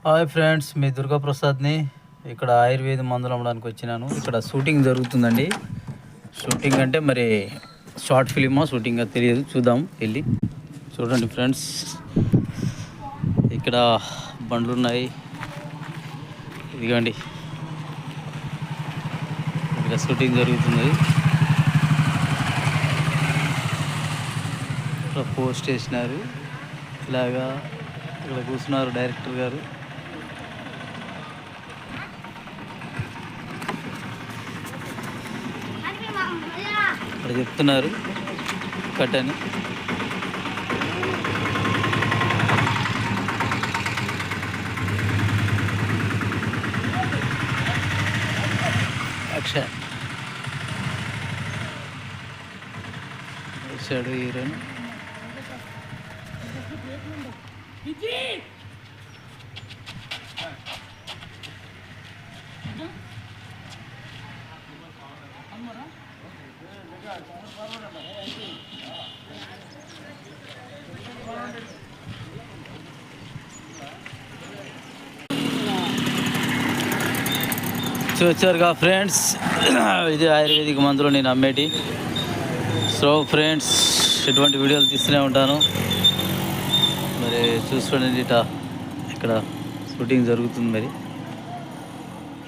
Hi friends, మీ దుర్గా ప్రసాద్ని ఇక్కడ ఆయుర్వేద మందులు అమ్మడానికి వచ్చినాను. ఇక్కడ షూటింగ్ జరుగుతుందండి. షూటింగ్ అంటే మరి షార్ట్ ఫిలిమా షూటింగ్ తెలియదు, చూద్దాం వెళ్ళి. చూడండి ఫ్రెండ్స్, ఇక్కడ బండ్లు ఉన్నాయి. ఇదిగోండి, ఇక్కడ షూటింగ్ జరుగుతుంది. ఇక్కడ పోస్ట్ వేసినారు, ఇలాగా ఇక్కడ కూర్చున్నారు డైరెక్టర్ గారు. ఇక్కడ చెప్తున్నారు కట్ అని. అక్షయ్ వచ్చాడు హీరోయిన్. చూచారుగా ఫ్రెండ్స్, ఇది ఆయుర్వేదిక్ మందులు నేను అమ్మేటి. సో ఫ్రెండ్స్, ఇటువంటి వీడియోలు తీస్తూనే ఉంటాను. మరి చూసుకోండి, ఇక్కడ షూటింగ్ జరుగుతుంది. మరి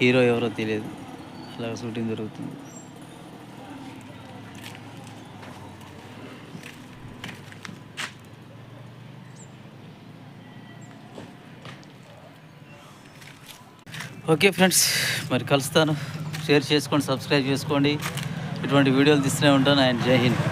హీరో ఎవరో తెలియదు, అలాగ షూటింగ్ జరుగుతుంది. ఓకే ఫ్రెండ్స్, మరి కలుస్తాను. షేర్ చేసుకోండి, సబ్స్క్రైబ్ చేసుకోండి. ఇటువంటి వీడియోలు తీస్తూనే ఉంటాను. ఆయన జై హింద్.